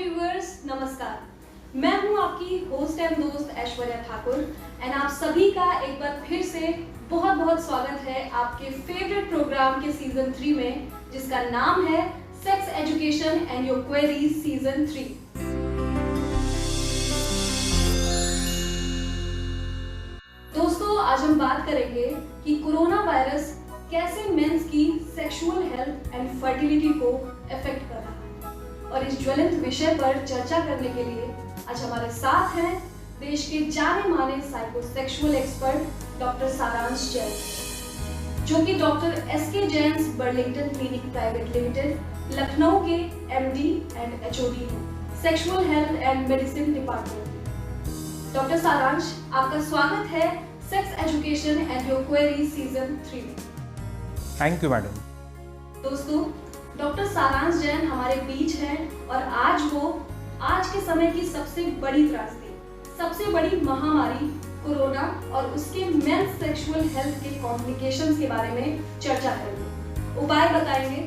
Viewers, नमस्कार। मैं हूं आपकी होस्ट एंड दोस्त ऐश्वर्या ठाकुर एंड आप सभी का एक बार फिर से बहुत बहुत स्वागत है आपके फेवरेट प्रोग्राम के सीजन 3 में, जिसका नाम है sex education and your queries season 3। दोस्तों, आज हम बात करेंगे कि कोरोना वायरस कैसे मेंस की सेक्सुअल हेल्थ एंड फर्टिलिटी को अफेक्ट कर रहा है। और इस ज्वलंत विषय पर चर्चा करने के लिए आज हमारे साथ हैं देश के जाने माने psychosexual expert doctor Saransh Jain, जो कि doctor SK Jain's Burlington clinic private limited Lucknow के एमडी एंड एचओडी हैं, sexual health and medicine department. Doctor Saransh, आपका स्वागत है sex education and your queries season 3 में। Thank you madam. दोस्तों, डॉक्टर सारांश जैन हमारे बीच हैं और आज के समय की सबसे बड़ी त्रासदी, सबसे बड़ी महामारी कोरोना और उसके मेंस सेक्सुअल हेल्थ के कॉम्प्लिकेशंस के बारे में चर्चा करेंगे, उपाय बताएंगे।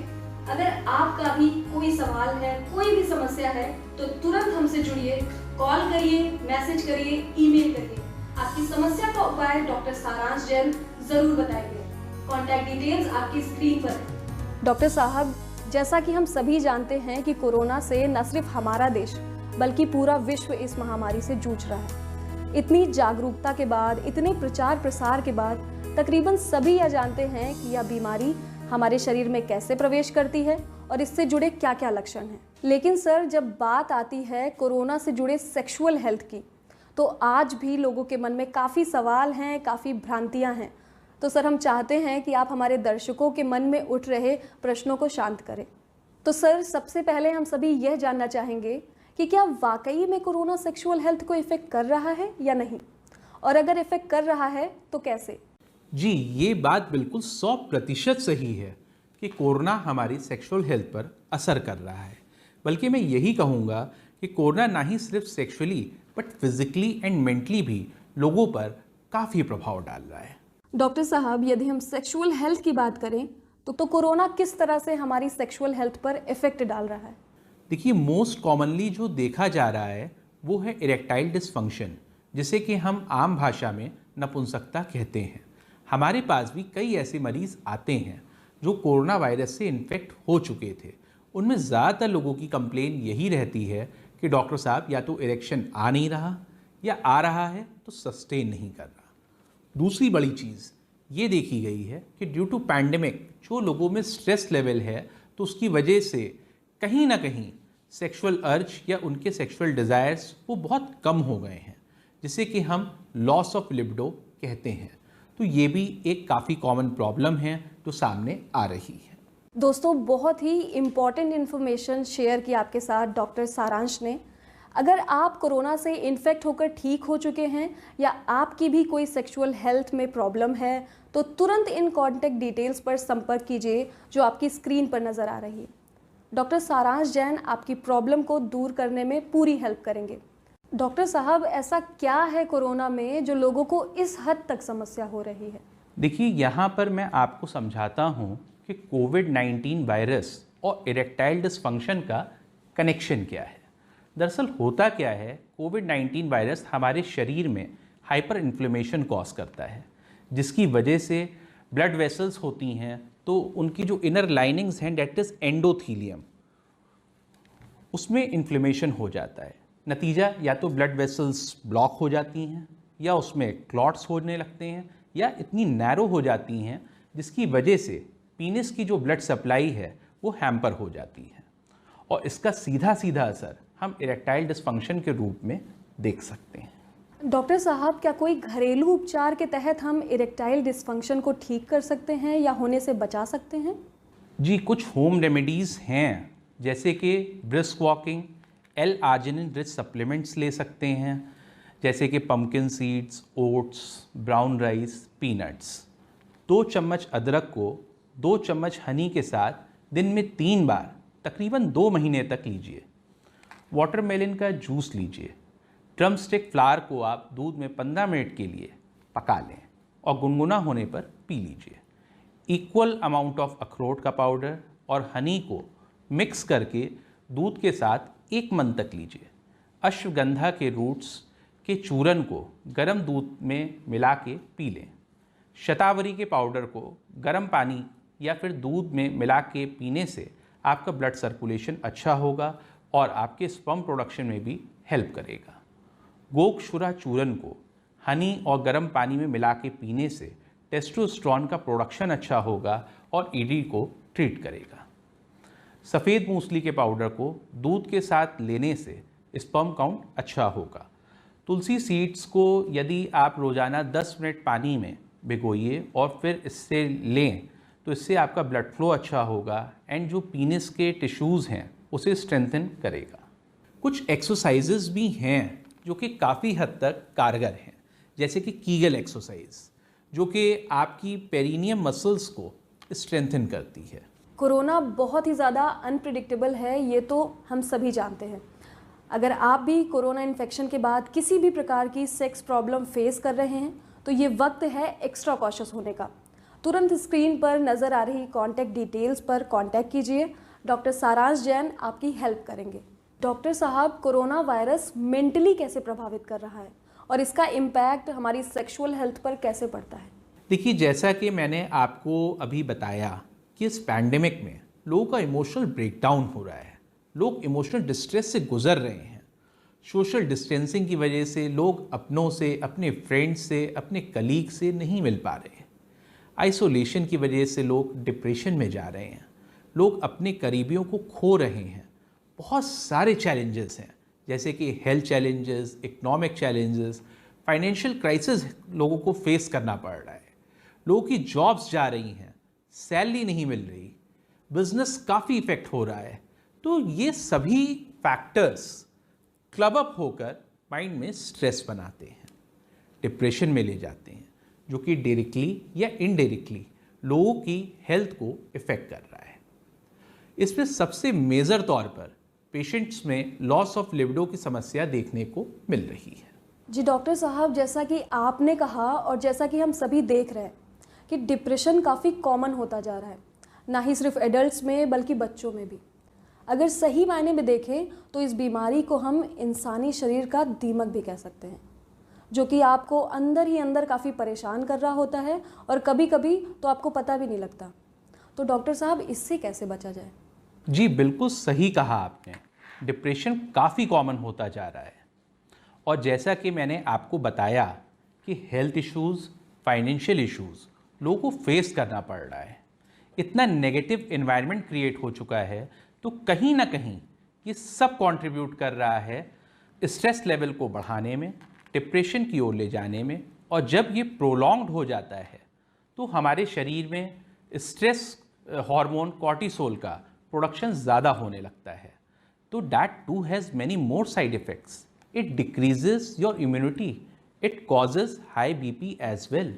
अगर आपका भी कोई सवाल है, कोई भी समस्या है, तो तुरंत हमसे जुड़िए, कॉल करिए, मैसेज करिए, ईमेल करिए। आपकी समस्या का उपाय डॉक्टर सारांश जैन जरूर बताएंगे। कॉन्टैक्ट डिटेल्स आपकी स्क्रीन पर है। डॉक्टर साहब, जैसा कि हम सभी जानते हैं कि कोरोना से न सिर्फ हमारा देश बल्कि पूरा विश्व इस महामारी से जूझ रहा है। इतनी जागरूकता के बाद, इतने प्रचार प्रसार के बाद तकरीबन सभी यह जानते हैं कि यह बीमारी हमारे शरीर में कैसे प्रवेश करती है और इससे जुड़े क्या क्या लक्षण हैं। लेकिन सर, जब बात आती है कोरोना से जुड़े सेक्सुअल हेल्थ की, तो आज भी लोगों के मन में काफ़ी सवाल हैं, काफ़ी भ्रांतियाँ हैं। तो सर, हम चाहते हैं कि आप हमारे दर्शकों के मन में उठ रहे प्रश्नों को शांत करें। तो सर, सबसे पहले हम सभी यह जानना चाहेंगे कि क्या वाकई में कोरोना सेक्सुअल हेल्थ को इफेक्ट कर रहा है या नहीं, और अगर इफेक्ट कर रहा है तो कैसे? जी, ये बात बिल्कुल 100% सही है कि कोरोना हमारी सेक्सुअल हेल्थ पर असर कर रहा है। बल्कि मैं यही कहूँगा कि कोरोना ना ही सिर्फ sexually but physically and mentally भी लोगों पर काफ़ी प्रभाव डाल रहा है। डॉक्टर साहब, यदि हम सेक्सुअल हेल्थ की बात करें तो कोरोना किस तरह से हमारी सेक्सुअल हेल्थ पर इफेक्ट डाल रहा है? देखिए, मोस्ट कॉमनली जो देखा जा रहा है वो है इरेक्टाइल डिसफंक्शन, जिसे कि हम आम भाषा में नपुंसकता कहते हैं। हमारे पास भी कई ऐसे मरीज आते हैं जो कोरोना वायरस से इन्फेक्ट हो चुके थे। उनमें ज़्यादातर लोगों की कंप्लेन यही रहती है कि डॉक्टर साहब, या तो इरेक्शन आ नहीं रहा, या आ रहा है तो सस्टेन नहीं कर रहा। दूसरी बड़ी चीज़ ये देखी गई है कि ड्यू टू पैंडेमिक जो लोगों में स्ट्रेस लेवल है, तो उसकी वजह से कहीं ना कहीं सेक्सुअल अर्ज या उनके सेक्सुअल डिज़ायर्स वो बहुत कम हो गए हैं, जिसे कि हम लॉस ऑफ लिबिडो कहते हैं। तो ये भी एक काफ़ी कॉमन प्रॉब्लम है जो सामने आ रही है। दोस्तों, बहुत ही इम्पॉर्टेंट इन्फॉर्मेशन शेयर की आपके साथ डॉक्टर सारांश ने। अगर आप कोरोना से इन्फेक्ट होकर ठीक हो चुके हैं या आपकी भी कोई सेक्सुअल हेल्थ में प्रॉब्लम है, तो तुरंत इन कॉन्टैक्ट डिटेल्स पर संपर्क कीजिए जो आपकी स्क्रीन पर नज़र आ रही है। डॉक्टर सारांश जैन आपकी प्रॉब्लम को दूर करने में पूरी हेल्प करेंगे। डॉक्टर साहब, ऐसा क्या है कोरोना में जो लोगों को इस हद तक समस्या हो रही है? देखिए, यहाँ पर मैं आपको समझाता हूँ कि कोविड-19 वायरस और इरेक्टाइल डिसफंक्शन का कनेक्शन क्या है। दरअसल होता क्या है, कोविड-19 वायरस हमारे शरीर में हाइपर इन्फ्लेमेशन कॉज करता है, जिसकी वजह से ब्लड वेसल्स होती हैं, तो उनकी जो इनर लाइनिंग्स हैं, डेट इज एंडोथीलियम, उसमें इन्फ्लेमेशन हो जाता है। नतीजा या तो ब्लड वेसल्स ब्लॉक हो जाती हैं, या उसमें क्लॉट्स होने लगते हैं, या इतनी नैरो हो जाती हैं जिसकी वजह से पीनिस की जो ब्लड सप्लाई है वो हैम्पर हो जाती है। और इसका सीधा सीधा असर हम इरेक्टाइल डिसफंक्शन के रूप में देख सकते हैं। डॉक्टर साहब, क्या कोई घरेलू उपचार के तहत हम इरेक्टाइल डिसफंक्शन को ठीक कर सकते हैं या होने से बचा सकते हैं? जी, कुछ होम रेमेडीज़ हैं, जैसे कि ब्रिस्क वॉकिंग, L-आर्जिनिन रिच सप्लीमेंट्स ले सकते हैं, जैसे कि pumpkin seeds, oats, brown rice, peanuts. 2 चम्मच अदरक को 2 चम्मच हनी के साथ दिन में 3 बार तकरीबन 2 महीने तक लीजिए। वाटरमेलन का जूस लीजिए। ड्रम स्टिक फ्लावर को आप दूध में 15 मिनट के लिए पका लें और गुनगुना होने पर पी लीजिए। इक्वल अमाउंट ऑफ अखरोट का पाउडर और हनी को मिक्स करके दूध के साथ 1 मंथ तक लीजिए। अश्वगंधा के रूट्स के चूरन को गर्म दूध में मिला के पी लें। शतावरी के पाउडर को गर्म पानी या फिर दूध में मिला के पीने से आपका ब्लड सर्कुलेशन अच्छा होगा और आपके स्पर्म प्रोडक्शन में भी हेल्प करेगा। गोक्षुरा चूरन को हनी और गर्म पानी में मिला के पीने से टेस्टोस्टेरोन का प्रोडक्शन अच्छा होगा और ईडी को ट्रीट करेगा। सफ़ेद मूसली के पाउडर को दूध के साथ लेने से स्पर्म काउंट अच्छा होगा। तुलसी सीड्स को यदि आप रोज़ाना 10 मिनट पानी में भिगोइए और फिर इससे लें तो इससे आपका ब्लड फ्लो अच्छा होगा एंड जो पीनिस के टिश्यूज़ हैं उसे स्ट्रेंथन करेगा। कुछ एक्सरसाइजेज भी हैं जो कि काफ़ी हद तक कारगर हैं, जैसे कि कीगल एक्सरसाइज जो कि आपकी पेरिनियम मसल्स को स्ट्रेंथन करती है। कोरोना बहुत ही ज़्यादा अनप्रिडिक्टेबल है, ये तो हम सभी जानते हैं। अगर आप भी कोरोना इन्फेक्शन के बाद किसी भी प्रकार की सेक्स प्रॉब्लम फेस कर रहे हैं तो ये वक्त है एक्स्ट्रा कॉशियस होने का। तुरंत स्क्रीन पर नज़र आ रही कॉन्टैक्ट डिटेल्स पर कॉन्टैक्ट कीजिए। डॉक्टर सारांश जैन आपकी हेल्प करेंगे। डॉक्टर साहब, कोरोना वायरस मेंटली कैसे प्रभावित कर रहा है और इसका इम्पैक्ट हमारी सेक्सुअल हेल्थ पर कैसे पड़ता है? देखिए, जैसा कि मैंने आपको अभी बताया कि इस पैंडेमिक में लोगों का इमोशनल ब्रेकडाउन हो रहा है, लोग इमोशनल डिस्ट्रेस से गुजर रहे हैं। सोशल डिस्टेंसिंग की वजह से लोग अपनों से, अपने फ्रेंड्स से, अपने कलीग से नहीं मिल पा रहे हैं। आइसोलेशन की वजह से लोग डिप्रेशन में जा रहे हैं, लोग अपने करीबियों को खो रहे हैं। बहुत सारे चैलेंजेस हैं, जैसे कि health challenges, economic challenges, financial crisis लोगों को फेस करना पड़ रहा है। लोगों की जॉब्स जा रही हैं, सैलरी नहीं मिल रही, बिजनेस काफ़ी इफेक्ट हो रहा है। तो ये सभी फैक्टर्स क्लब अप होकर माइंड में स्ट्रेस बनाते हैं, डिप्रेशन में ले जाते हैं, जो कि डायरेक्टली या इनडायरेक्टली लोगों की हेल्थ को इफेक्ट कर रहा है। इसमें सबसे मेजर तौर पर पेशेंट्स में लॉस ऑफ लिबिडो की समस्या देखने को मिल रही है। जी डॉक्टर साहब, जैसा कि आपने कहा और जैसा कि हम सभी देख रहे हैं कि डिप्रेशन काफ़ी कॉमन होता जा रहा है, ना ही सिर्फ एडल्ट्स में बल्कि बच्चों में भी। अगर सही मायने में देखें तो इस बीमारी को हम इंसानी शरीर का दीमक भी कह सकते हैं, जो कि आपको अंदर ही अंदर काफ़ी परेशान कर रहा होता है और कभी कभी तो आपको पता भी नहीं लगता। तो डॉक्टर साहब, इससे कैसे बचा जाए? जी बिल्कुल सही कहा आपने। डिप्रेशन काफ़ी कॉमन होता जा रहा है और जैसा कि मैंने आपको बताया कि हेल्थ इश्यूज़, फाइनेंशियल इश्यूज़ लोगों को फेस करना पड़ रहा है। इतना नेगेटिव एनवायरनमेंट क्रिएट हो चुका है, तो कहीं ना कहीं ये सब कंट्रीब्यूट कर रहा है स्ट्रेस लेवल को बढ़ाने में, डिप्रेशन की ओर ले जाने में। और जब ये प्रोलॉन्ग्ड हो जाता है तो हमारे शरीर में स्ट्रेस हार्मोन कॉर्टिसोल का प्रोडक्शन ज़्यादा होने लगता है। तो that too has many more side effects. It decreases your immunity, it causes high BP as well.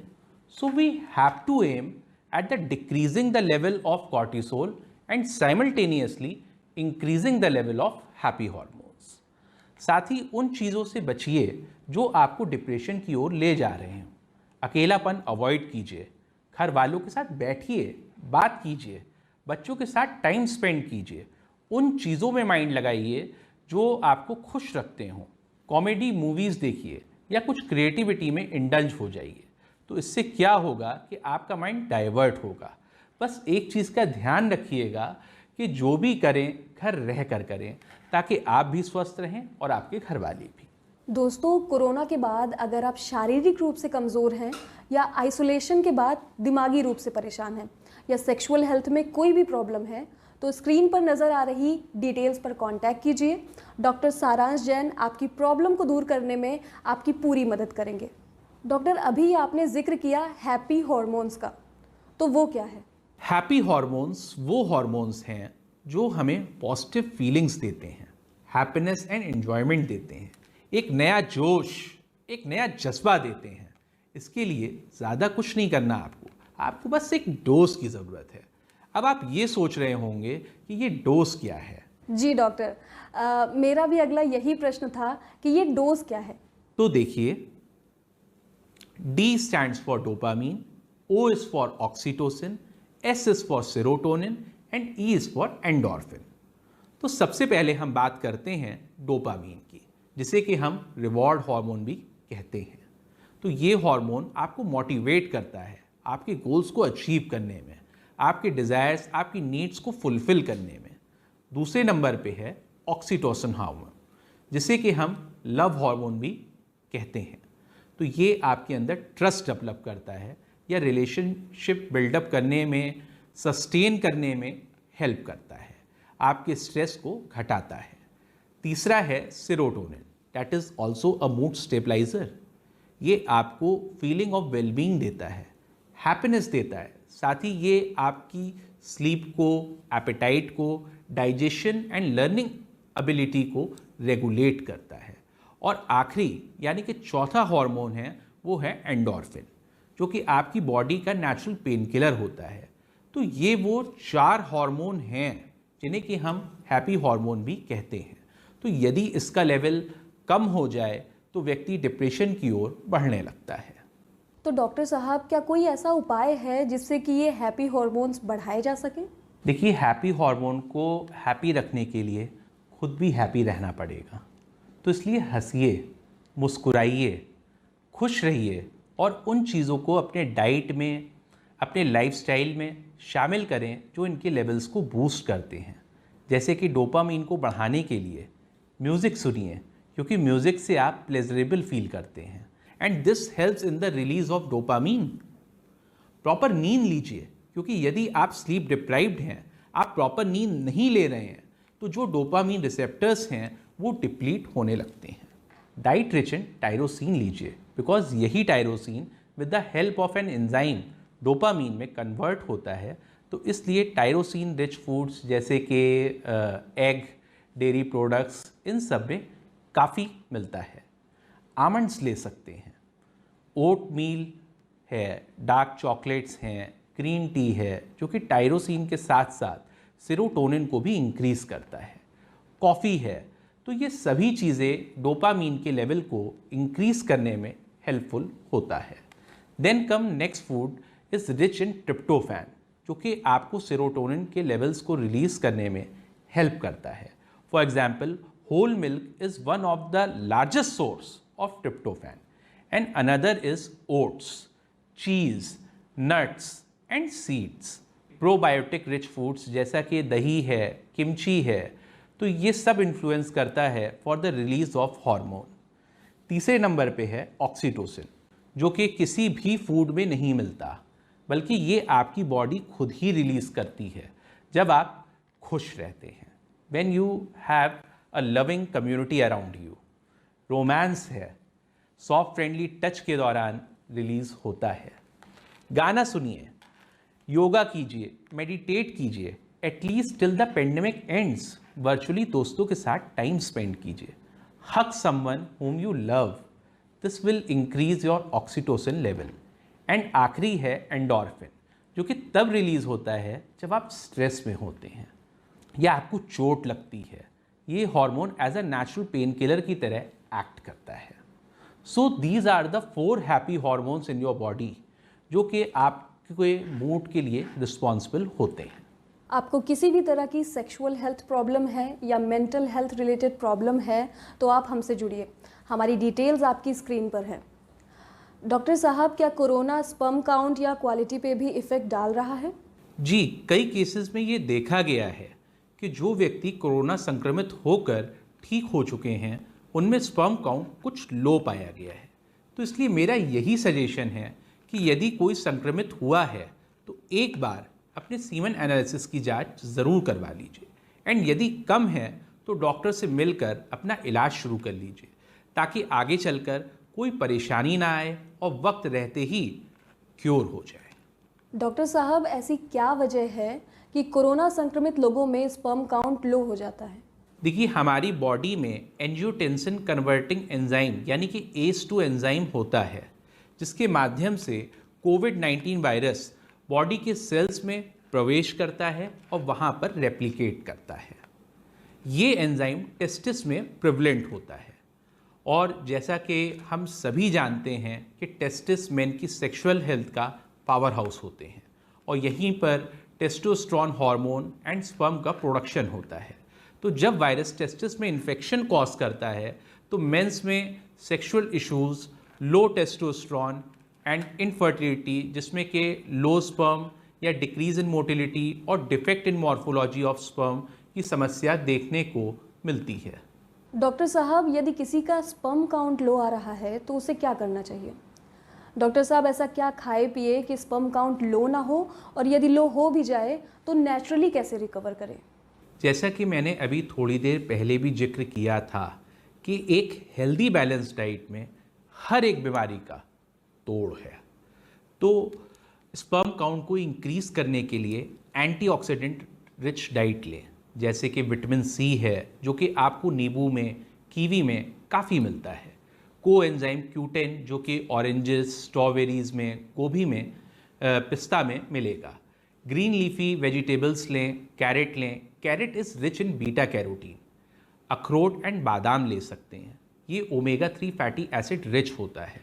So we have to aim at the decreasing the level of cortisol and simultaneously increasing the level of happy hormones। साथ ही उन चीज़ों से बचिए जो आपको depression की ओर ले जा रहे हैं। अकेलापन अवॉइड कीजिए, घर वालों के साथ बैठिए, बात कीजिए, बच्चों के साथ टाइम स्पेंड कीजिए, उन चीज़ों में माइंड लगाइए जो आपको खुश रखते हों। कॉमेडी मूवीज़ देखिए या कुछ क्रिएटिविटी में इंडल्ज हो जाइए। तो इससे क्या होगा कि आपका माइंड डाइवर्ट होगा। बस एक चीज़ का ध्यान रखिएगा कि जो भी करें घर रह कर करें, ताकि आप भी स्वस्थ रहें और आपके घर वाले भी। दोस्तों, कोरोना के बाद अगर आप शारीरिक रूप से कमज़ोर हैं या आइसोलेशन के बाद दिमागी रूप से परेशान हैं या सेक्सुअल हेल्थ में कोई भी प्रॉब्लम है, तो स्क्रीन पर नज़र आ रही डिटेल्स पर कांटेक्ट कीजिए। डॉक्टर सारांश जैन आपकी प्रॉब्लम को दूर करने में आपकी पूरी मदद करेंगे। डॉक्टर, अभी आपने जिक्र किया हैप्पी हॉर्मोन्स का, तो वो क्या है? हैप्पी हॉर्मोन्स वो हॉर्मोन्स हैं जो हमें पॉजिटिव फीलिंग्स देते हैं, हैप्पीनेस एंड एंजॉयमेंट देते हैं, एक नया जोश, एक नया जज्बा देते हैं। इसके लिए ज़्यादा कुछ नहीं करना आपको बस एक डोज की ज़रूरत है। अब आप ये सोच रहे होंगे कि ये डोज क्या है। जी डॉक्टर, मेरा भी अगला यही प्रश्न था कि ये डोज क्या है। तो देखिए, D stands for dopamine, O is for oxytocin, S is for serotonin and E is for endorphin। तो सबसे पहले हम बात करते हैं डोपामीन की, जिसे कि हम रिवॉर्ड हार्मोन भी कहते हैं। तो ये हार्मोन आपको मोटिवेट करता है आपके गोल्स को अचीव करने में, आपके डिज़ायर्स, आपकी नीड्स को फुलफ़िल करने में। दूसरे नंबर पे है ऑक्सीटोसिन हार्मोन, जिसे कि हम लव हार्मोन भी कहते हैं। तो ये आपके अंदर ट्रस्ट डेवलप करता है या रिलेशनशिप बिल्डअप करने में, सस्टेन करने में हेल्प करता है, आपके स्ट्रेस को घटाता है। तीसरा है serotonin, that is also a mood stabiliser. ये आपको फीलिंग ऑफ वेलबींग देता है, हैप्पीनेस देता है, साथ ही ये आपकी स्लीप को, एपेटाइट को, डाइजेशन एंड लर्निंग एबिलिटी को रेगुलेट करता है। और आखिरी यानी कि चौथा हार्मोन है वो है एंडोर्फिन, जो कि आपकी बॉडी का नेचुरल पेन किलर होता है। तो ये वो 4 हार्मोन हैं जिन्हें कि हम हैप्पी हार्मोन भी कहते हैं। तो यदि इसका लेवल कम हो जाए तो व्यक्ति डिप्रेशन की ओर बढ़ने लगता है। तो डॉक्टर साहब, क्या कोई ऐसा उपाय है जिससे कि ये हैप्पी हार्मोन्स बढ़ाए जा सके? देखिए, हैप्पी हार्मोन को हैप्पी रखने के लिए खुद भी हैप्पी रहना पड़ेगा। तो इसलिए हंसिए, मुस्कुराइए, खुश रहिए और उन चीज़ों को अपने डाइट में, अपने लाइफस्टाइल में शामिल करें जो इनके लेवल्स को बूस्ट करते हैं। जैसे कि डोपामीन को बढ़ाने के लिए म्यूज़िक सुनिए, क्योंकि म्यूज़िक से आप प्लेजरेबल फील करते हैं and this helps in the release of dopamine. Proper नींद लीजिए, क्योंकि यदि आप स्लीप डिप्राइव्ड हैं, आप प्रॉपर नींद नहीं ले रहे हैं, तो जो डोपामीन रिसेप्टर्स हैं वो डिप्लीट होने लगते हैं। डाइट रिच इन टायरोसिन लीजिए, बिकॉज यही tyrosine with the help of an enzyme dopamine में कन्वर्ट होता है। तो इसलिए टायरोसिन रिच फूड्स जैसे कि एग, डेयरी प्रोडक्ट्स, इन सब में काफ़ी मिलता है। आमंड्स ले सकते हैं, ओट मील है, डार्क चॉकलेट्स हैं, ग्रीन टी है, जो कि टायरोसिन के साथ साथ सेरोटोनिन को भी इंक्रीज़ करता है। कॉफ़ी है। तो ये सभी चीज़ें डोपामीन के लेवल को इंक्रीज़ करने में हेल्पफुल होता है। Then come next food is rich in tryptophan, जो कि आपको सेरोटोनिन के लेवल्स को रिलीज़ करने में हेल्प करता है। For example, whole milk is one of the largest source of tryptophan and another is oats, cheese, nuts and seeds. Probiotic rich foods जैसा कि दही है, किमची है, तो ये सब इन्फ्लुएंस करता है for the release of hormone. तीसरे नंबर पे है ऑक्सीटोसिन, जो कि किसी भी फूड में नहीं मिलता, बल्कि ये आपकी बॉडी खुद ही रिलीज़ करती है जब आप खुश रहते हैं। When you have a loving community around you. Romance है, सॉफ्ट फ्रेंडली टच के दौरान रिलीज़ होता है। गाना सुनिए, योगा कीजिए, मेडिटेट कीजिए, at least till the pandemic ends. Virtually दोस्तों के साथ टाइम स्पेंड कीजिए। Hug someone whom you love, this will increase your oxytocin level। And आखिरी है एंडोर्फिन, जो कि तब रिलीज होता है जब आप स्ट्रेस में होते हैं या आपको चोट लगती है। ये hormone as a natural pain killer की तरह एक्ट करता है। So these are the 4 happy hormones in your body, जो कि आपके मूड के लिए रिस्पॉन्सिबल होते हैं। आपको किसी भी तरह की सेक्सुअल हेल्थ प्रॉब्लम है या मेंटल हेल्थ रिलेटेड प्रॉब्लम है तो आप हमसे जुड़िए। हमारी डिटेल्स आपकी स्क्रीन पर है। डॉक्टर साहब, क्या कोरोना स्पर्म काउंट या क्वालिटी पे भी इफ़ेक्ट डाल रहा है? जी, कई केसेस में ये देखा गया है कि जो व्यक्ति कोरोना संक्रमित होकर ठीक हो चुके हैं उनमें स्पर्म काउंट कुछ लो पाया गया है। तो इसलिए मेरा यही सजेशन है कि यदि कोई संक्रमित हुआ है तो एक बार अपने सीमन एनालिसिस की जांच ज़रूर करवा लीजिए एंड यदि कम है तो डॉक्टर से मिलकर अपना इलाज शुरू कर लीजिए, ताकि आगे चलकर कोई परेशानी ना आए और वक्त रहते ही क्योर हो जाए। डॉक्टर साहब, ऐसी क्या वजह है कि कोरोना संक्रमित लोगों में स्पर्म काउंट लो हो जाता है? देखिए, हमारी बॉडी में एंजियोटेंसिन कन्वर्टिंग एंजाइम यानी कि ACE2 एंजाइम होता है, जिसके माध्यम से कोविड-19 वायरस बॉडी के सेल्स में प्रवेश करता है और वहाँ पर रेप्लिकेट करता है। ये एंजाइम टेस्टिस में प्रिवलेंट होता है और जैसा कि हम सभी जानते हैं कि टेस्टिस मेन की सेक्सुअल हेल्थ का पावर हाउस होते हैं और यहीं पर टेस्टोस्टेरोन हार्मोन एंड स्पर्म का प्रोडक्शन होता है। तो जब वायरस टेस्टिस में इन्फेक्शन कॉज करता है तो मेंस में sexual issues, low testosterone and infertility, जिसमें कि लो स्पर्म या डिक्रीज इन मोटिलिटी और defect in morphology of sperm की समस्या देखने को मिलती है। डॉक्टर साहब, यदि किसी का स्पर्म काउंट लो आ रहा है तो उसे क्या करना चाहिए? डॉक्टर साहब, ऐसा क्या खाए पिए कि स्पर्म काउंट लो ना हो, और यदि लो हो भी जाए तो नेचुरली कैसे रिकवर करें? जैसा कि मैंने अभी थोड़ी देर पहले भी जिक्र किया था कि एक हेल्दी बैलेंस डाइट में हर एक बीमारी का तोड़ है। तो स्पर्म काउंट को इंक्रीज करने के लिए एंटीऑक्सीडेंट रिच डाइट लें, जैसे कि विटामिन सी है जो कि आपको नींबू में, कीवी में काफ़ी मिलता है। कोएंजाइम Q10 जो कि ऑरेंजेस, स्ट्रॉबेरीज में, गोभी में, पिस्ता में मिलेगा। ग्रीन लीफी वेजिटेबल्स लें, कैरेट लें, carrot is rich in beta carotene. अखरोट एंड बादाम ले सकते हैं, ये ओमेगा 3 फैटी एसिड रिच होता है।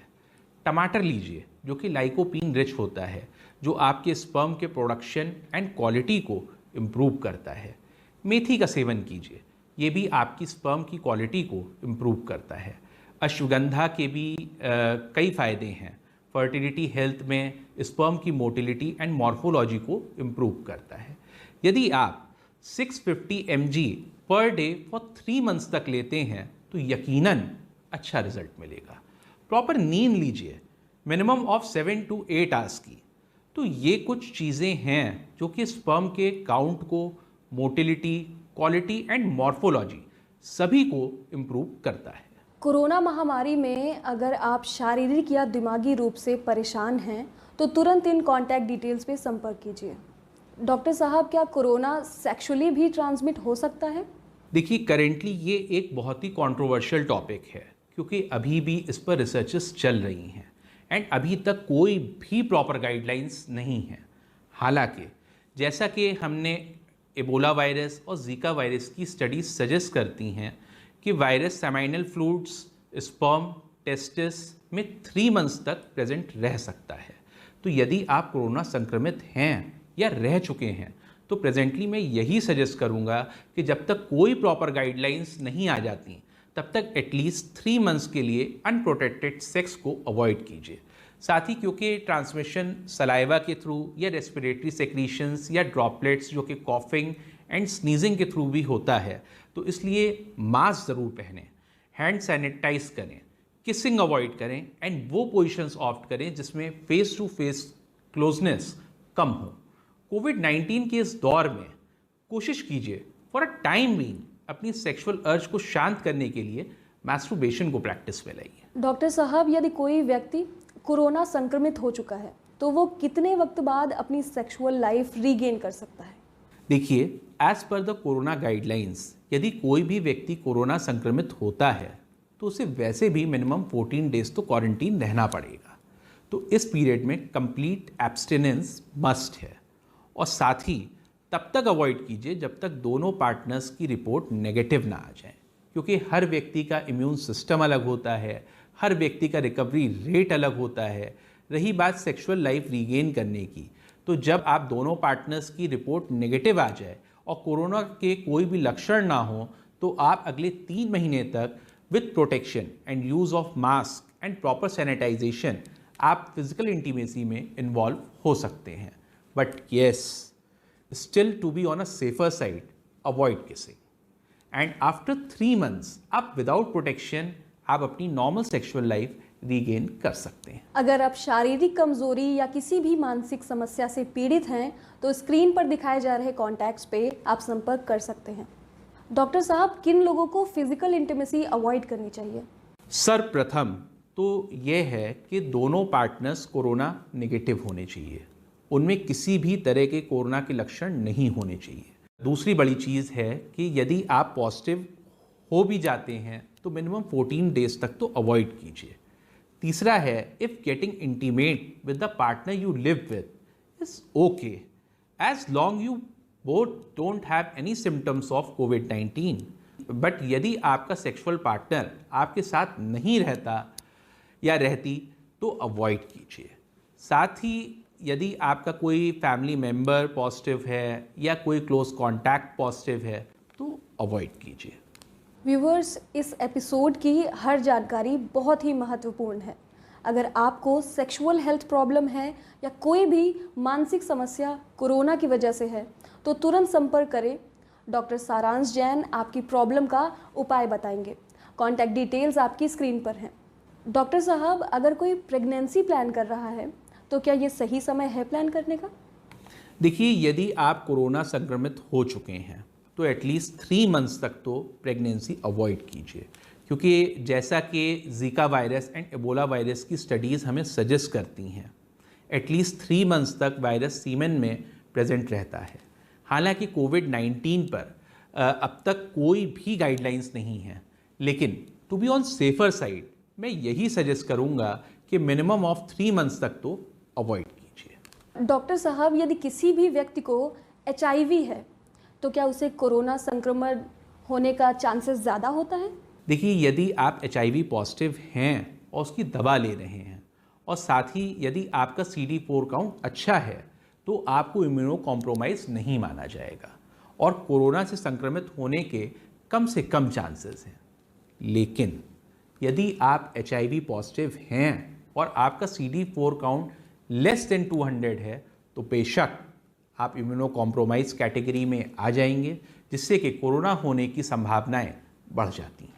टमाटर लीजिए जो कि लाइकोपीन रिच होता है, जो आपके स्पर्म के प्रोडक्शन एंड क्वालिटी को इम्प्रूव करता है। मेथी का सेवन कीजिए, ये भी आपकी स्पर्म की क्वालिटी को इम्प्रूव करता है। अश्वगंधा के भी कई फ़ायदे हैं। फर्टिलिटी हेल्थ में स्पर्म की मोटिलिटी एंड मॉर्फोलॉजी को इम्प्रूव करता है। यदि आप 650 mg per day for 3 months तक लेते हैं तो यकीनन अच्छा रिजल्ट मिलेगा। प्रॉपर नींद लीजिए, मिनिमम ऑफ 7 to 8 आवर्स की। तो ये कुछ चीज़ें हैं जो कि स्पर्म के काउंट को, मोटिलिटी, क्वालिटी एंड मॉर्फोलॉजी सभी को इम्प्रूव करता है। कोरोना महामारी में अगर आप शारीरिक या दिमागी रूप से परेशान हैं तो तुरंत इन कॉन्टैक्ट डिटेल्स पे संपर्क कीजिए। डॉक्टर साहब, क्या कोरोना सेक्सुअली भी ट्रांसमिट हो सकता है? देखिए, करेंटली ये एक बहुत ही कंट्रोवर्शियल टॉपिक है क्योंकि अभी भी इस पर रिसर्चेस चल रही हैं एंड अभी तक कोई भी प्रॉपर गाइडलाइंस नहीं है। हालांकि जैसा कि हमने एबोला वायरस और जीका वायरस की स्टडीज सजेस्ट करती हैं कि virus seminal fluids, sperm, testis में 3 मंथ्स तक प्रेजेंट रह सकता है। तो यदि आप कोरोना संक्रमित हैं या रह चुके हैं तो प्रेजेंटली मैं यही सजेस्ट करूंगा कि जब तक कोई प्रॉपर गाइडलाइंस नहीं आ जाती तब तक एटलीस्ट 3 मंथ्स के लिए अनप्रोटेक्टेड सेक्स को अवॉइड कीजिए। साथ ही क्योंकि ट्रांसमिशन सलाइवा के थ्रू या रेस्पिरेटरी सेक्रीशंस या ड्रॉपलेट्स जो कि कॉफिंग एंड स्नीजिंग के थ्रू भी होता है, तो इसलिए मास्क ज़रूर पहनें, हैंड सैनिटाइज करें, किसिंग अवॉइड करें एंड वो पोजिशंस ऑप्ट करें जिसमें फेस टू फेस क्लोजनेस कम हो। कोविड-19 के इस दौर में कोशिश कीजिए फॉर अ टाइम बीइंग अपनी सेक्सुअल अर्ज को शांत करने के लिए मैस्टरबेशन को प्रैक्टिस में लाइए। डॉक्टर साहब, यदि कोई व्यक्ति कोरोना संक्रमित हो चुका है तो वो कितने वक्त बाद अपनी सेक्सुअल लाइफ रीगेन कर सकता है? देखिए, as per the corona guidelines यदि कोई भी व्यक्ति कोरोना संक्रमित होता है तो उसे वैसे भी मिनिमम 14 डेज तो क्वारंटीन रहना पड़ेगा। तो इस पीरियड में कंप्लीट एब्स्टिनेंस मस्ट है और साथ ही तब तक अवॉइड कीजिए जब तक दोनों पार्टनर्स की रिपोर्ट नेगेटिव ना आ जाए, क्योंकि हर व्यक्ति का इम्यून सिस्टम अलग होता है, हर व्यक्ति का रिकवरी रेट अलग होता है। रही बात सेक्सुअल लाइफ रीगेन करने की, तो जब आप दोनों पार्टनर्स की रिपोर्ट नेगेटिव आ जाए और कोरोना के कोई भी लक्षण ना हो तो आप अगले 3 महीने तक with protection and use of mask and proper sanitisation आप फिजिकल इंटीमेसी में इन्वॉल्व हो सकते हैं। But yes, still to be on a safer side, avoid kissing and after 3 months आप विदाउट प्रोटेक्शन आप अपनी नॉर्मल सेक्सुअल लाइफ रीगेन कर सकते हैं। अगर आप शारीरिक कमजोरी या किसी भी मानसिक समस्या से पीड़ित हैं तो स्क्रीन पर दिखाए जा रहे कॉन्टैक्ट्स पे आप संपर्क कर सकते हैं। डॉक्टर साहब, किन लोगों को फिजिकल इंटीमेसी अवॉइड करनी चाहिए? सर्वप्रथम तो यह है कि दोनों पार्टनर्स कोरोना नेगेटिव होने चाहिए, उनमें किसी भी तरह के कोरोना के लक्षण नहीं होने चाहिए। दूसरी बड़ी चीज़ है कि यदि आप पॉजिटिव हो भी जाते हैं तो मिनिमम 14 डेज तक तो अवॉइड कीजिए। तीसरा है, if getting intimate with the partner you live with is okay as long you both don't have any symptoms of कोविड-19। बट यदि आपका सेक्सुअल पार्टनर आपके साथ नहीं रहता या रहती तो अवॉइड कीजिए। साथ ही यदि आपका कोई फैमिली मेम्बर पॉजिटिव है या कोई क्लोज कॉन्टैक्ट पॉजिटिव है तो अवॉइड कीजिए। व्यूवर्स, इस एपिसोड की हर जानकारी बहुत ही महत्वपूर्ण है। अगर आपको सेक्सुअल हेल्थ प्रॉब्लम है या कोई भी मानसिक समस्या कोरोना की वजह से है तो तुरंत संपर्क करें। डॉक्टर सारांश जैन आपकी प्रॉब्लम का उपाय बताएंगे। कॉन्टैक्ट डिटेल्स आपकी स्क्रीन पर हैं। डॉक्टर साहब, अगर कोई प्रेगनेंसी प्लान कर रहा है तो क्या ये सही समय है प्लान करने का? देखिए, यदि आप कोरोना संक्रमित हो चुके हैं तो एटलीस्ट 3 मंथ्स तक तो प्रेगनेंसी अवॉइड कीजिए, क्योंकि जैसा कि Zika virus and Ebola virus की स्टडीज़ हमें सजेस्ट करती हैं, एटलीस्ट 3 मंथ्स तक वायरस सीमेन में प्रेजेंट रहता है। हालांकि कोविड-19 पर अब तक कोई भी गाइडलाइंस नहीं है, लेकिन to be on safer side मैं यही सजेस्ट करूंगा कि मिनिमम ऑफ 3 मंथ्स तक तो अवॉइड कीजिए। डॉक्टर साहब, यदि किसी भी व्यक्ति को HIV है तो क्या उसे कोरोना संक्रमण होने का चांसेस ज़्यादा होता है? देखिए, यदि आप HIV पॉजिटिव हैं और उसकी दवा ले रहे हैं और साथ ही यदि आपका CD4 काउंट अच्छा है तो आपको इम्यूनो कॉम्प्रोमाइज़ नहीं माना जाएगा और कोरोना से संक्रमित होने के कम से कम चांसेस हैं। लेकिन यदि आप HIV पॉजिटिव हैं और आपका CD4 काउंट लेस देन 200 है तो बेशक आप इम्यूनो कॉम्प्रोमाइज कैटेगरी में आ जाएंगे, जिससे कि कोरोना होने की संभावनाएं बढ़ जाती हैं।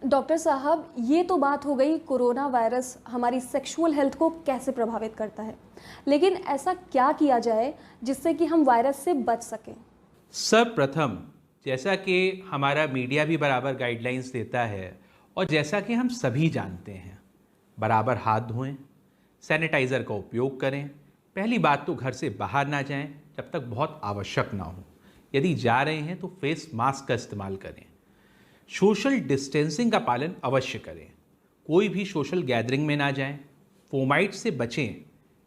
डॉक्टर साहब, ये तो बात हो गई कोरोना वायरस हमारी सेक्सुअल हेल्थ को कैसे प्रभावित करता है, लेकिन ऐसा क्या किया जाए जिससे कि हम वायरस से बच सकें? सर्वप्रथम, जैसा कि हमारा मीडिया भी बराबर गाइडलाइंस देता है और जैसा कि हम सभी जानते हैं, बराबर हाथ धोएं, सैनिटाइज़र का उपयोग करें। पहली बात तो घर से बाहर ना जाएं जब तक बहुत आवश्यक ना हो। यदि जा रहे हैं तो फेस मास्क का इस्तेमाल करें। सोशल डिस्टेंसिंग का पालन अवश्य करें। कोई भी सोशल गैदरिंग में ना जाएं। फोमाइट से बचें।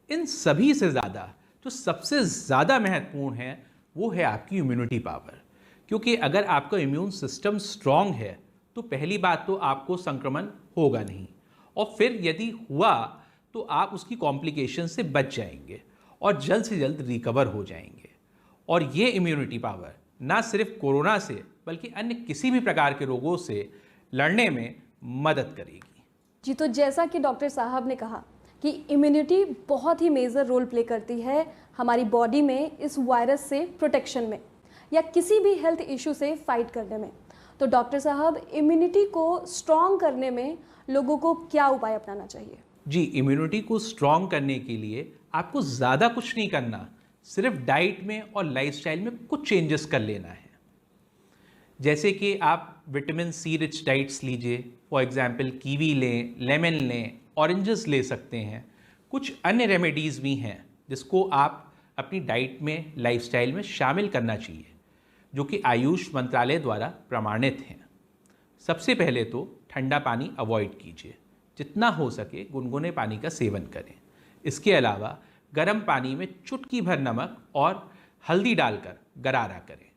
इन सभी से ज़्यादा जो सबसे ज़्यादा महत्वपूर्ण है वो है आपकी इम्यूनिटी पावर, क्योंकि अगर आपका इम्यून सिस्टम स्ट्रांग है तो पहली बात तो आपको संक्रमण होगा नहीं, और फिर यदि हुआ तो आप उसकी कॉम्प्लिकेशन से बच जाएंगे और जल्द से जल्द रिकवर हो जाएंगे। और ये इम्यूनिटी पावर ना सिर्फ कोरोना से बल्कि अन्य किसी भी प्रकार के रोगों से लड़ने में मदद करेगी। जी, तो जैसा कि डॉक्टर साहब ने कहा कि इम्यूनिटी बहुत ही मेजर रोल प्ले करती है हमारी बॉडी में इस वायरस से प्रोटेक्शन में या किसी भी हेल्थ इशू से फाइट करने में। तो डॉक्टर साहब, इम्यूनिटी को स्ट्रॉन्ग करने में लोगों को क्या उपाय अपनाना चाहिए? जी, इम्यूनिटी को स्ट्रॉन्ग करने के लिए आपको ज़्यादा कुछ नहीं करना, सिर्फ डाइट में और लाइफस्टाइल में कुछ चेंजेस कर लेना है। जैसे कि आप विटामिन सी रिच डाइट्स लीजिए, फॉर एग्जांपल कीवी लें, लेमन लें, ऑरेंजेस ले सकते हैं। कुछ अन्य रेमेडीज़ भी हैं जिसको आप अपनी डाइट में, लाइफस्टाइल में शामिल करना चाहिए, जो कि आयुष मंत्रालय द्वारा प्रमाणित हैं। सबसे पहले तो ठंडा पानी अवॉइड कीजिए, जितना हो सके गुनगुने पानी का सेवन करें। इसके अलावा गर्म पानी में चुटकी भर नमक और हल्दी डालकर गरारा करें।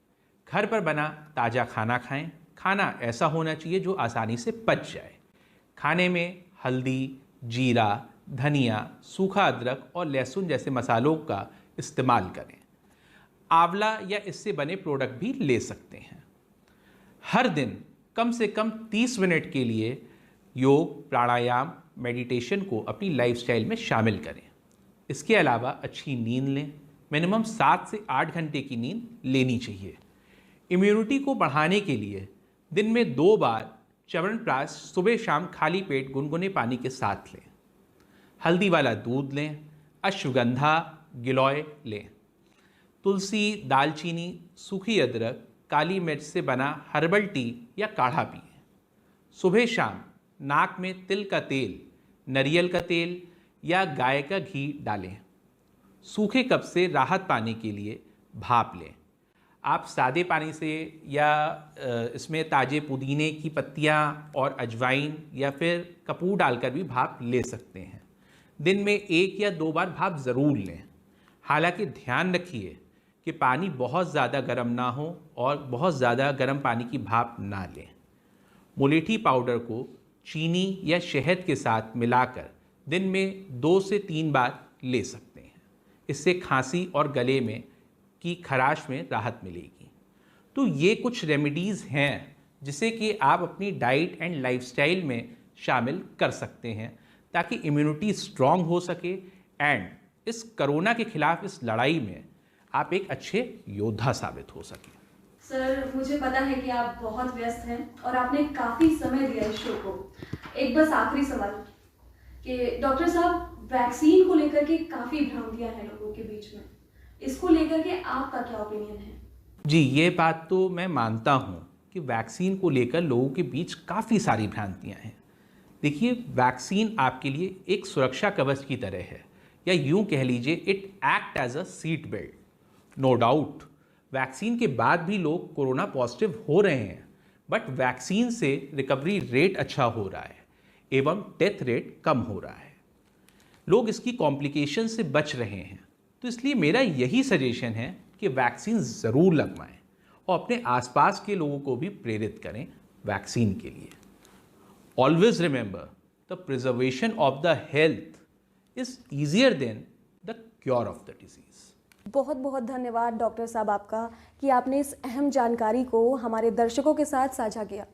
घर पर बना ताज़ा खाना खाएं। खाना ऐसा होना चाहिए जो आसानी से पच जाए। खाने में हल्दी, जीरा, धनिया, सूखा अदरक और लहसुन जैसे मसालों का इस्तेमाल करें। आंवला या इससे बने प्रोडक्ट भी ले सकते हैं। हर दिन कम से कम 30 मिनट के लिए योग, प्राणायाम, मेडिटेशन को अपनी लाइफस्टाइल में शामिल करें। इसके अलावा अच्छी नींद लें। मिनिमम 7 से 8 घंटे की नींद लेनी चाहिए। इम्यूनिटी को बढ़ाने के लिए दिन में 2 बार च्यवनप्राश सुबह शाम खाली पेट गुनगुने पानी के साथ लें। हल्दी वाला दूध लें। अश्वगंधा, गिलोय लें। तुलसी, दालचीनी, सूखी अदरक, काली मिर्च से बना हर्बल टी या काढ़ा पिएं। सुबह शाम नाक में तिल का तेल, नारियल का तेल या गाय का घी डालें। सूखे कफ से राहत पाने के लिए भाप लें। आप सादे पानी से या इसमें ताजे पुदीने की पत्तियां और अजवाइन या फिर कपूर डालकर भी भाप ले सकते हैं। दिन में 1 या 2 बार भाप ज़रूर लें। हालांकि ध्यान रखिए कि पानी बहुत ज़्यादा गर्म ना हो और बहुत ज़्यादा गर्म पानी की भाप ना लें। मुलेठी पाउडर को चीनी या शहद के साथ मिलाकर दिन में 2 से 3 बार ले सकते हैं। इससे खांसी और गले में की खराश में राहत मिलेगी। तो ये कुछ रेमेडीज़ हैं जिसे कि आप अपनी डाइट एंड लाइफस्टाइल में शामिल कर सकते हैं ताकि इम्यूनिटी स्ट्रांग हो सके एंड इस कोरोना के खिलाफ इस लड़ाई में आप एक अच्छे योद्धा साबित हो सके। सर, मुझे पता है कि आप बहुत व्यस्त हैं और आपने काफ़ी समय दिया इस शो को। एक बस आखिरी सवाल कि डॉक्टर साहब, वैक्सीन को लेकर के काफ़ी भ्रांतियां हैं लोगों के बीच में, इसको लेकर के आपका क्या ओपिनियन है? जी, ये बात तो मैं मानता हूँ कि वैक्सीन को लेकर लोगों के बीच काफ़ी सारी भ्रांतियाँ हैं। देखिए, वैक्सीन आपके लिए एक सुरक्षा कवच की तरह है, या यूं कह लीजिए it act as a seat belt. No doubt vaccine के बाद भी लोग कोरोना पॉजिटिव हो रहे हैं, बट वैक्सीन से रिकवरी रेट अच्छा हो रहा है एवं डेथ रेट कम हो रहा है। लोग इसकी कॉम्प्लिकेशन से बच रहे हैं। तो इसलिए मेरा यही सजेशन है कि वैक्सीन ज़रूर लगवाएं और अपने आसपास के लोगों को भी प्रेरित करें वैक्सीन के लिए। Always remember, the preservation of the health is easier than the cure of the disease. बहुत बहुत धन्यवाद डॉक्टर साहब आपका कि आपने इस अहम जानकारी को हमारे दर्शकों के साथ साझा किया।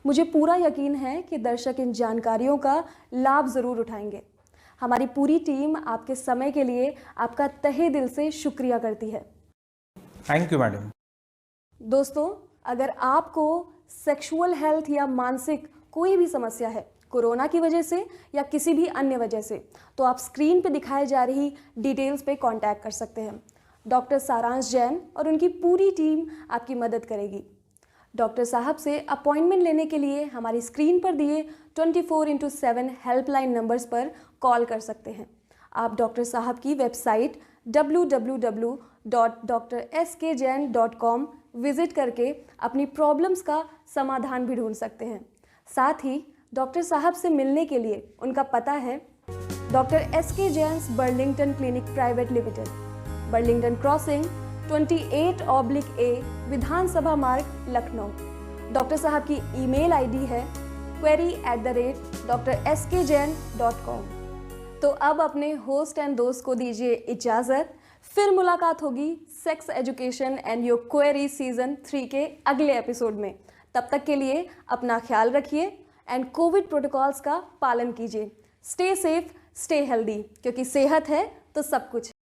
मुझे पूरा यकीन है कि दर्शक इन जानकारियों का लाभ ज़रूर उठाएंगे। हमारी पूरी टीम आपके समय के लिए आपका तहे दिल से शुक्रिया करती है। Thank you madam. दोस्तों, अगर आपको सेक्सुअल हेल्थ या मानसिक कोई भी समस्या है कोरोना की वजह से या किसी भी अन्य वजह से, तो आप स्क्रीन पे दिखाए जा रही डिटेल्स पे कांटेक्ट कर सकते हैं। डॉक्टर सारांश जैन और उनकी पूरी टीम आपकी मदद करेगी। डॉक्टर साहब से अपॉइंटमेंट लेने के लिए हमारी स्क्रीन पर दिए 24x7 हेल्पलाइन नंबर्स पर कॉल कर सकते हैं। आप डॉक्टर साहब की वेबसाइट www.drskjain.com विजिट करके अपनी प्रॉब्लम्स का समाधान भी ढूंढ सकते हैं। साथ ही डॉक्टर साहब से मिलने के लिए उनका पता है doctor S K. Jains Burlington clinic private limited, Burlington crossing 28/A विधानसभा मार्ग, लखनऊ। डॉक्टर साहब की ईमेल आईडी है query@drskjain.com। तो अब अपने होस्ट एंड दोस्त को दीजिए इजाज़त। फिर मुलाकात होगी sex education and your query season 3 के अगले एपिसोड में। तब तक के लिए अपना ख्याल रखिए एंड कोविड प्रोटोकॉल्स का पालन कीजिए। स्टे सेफ, स्टे हेल्दी, क्योंकि सेहत है तो सब कुछ है।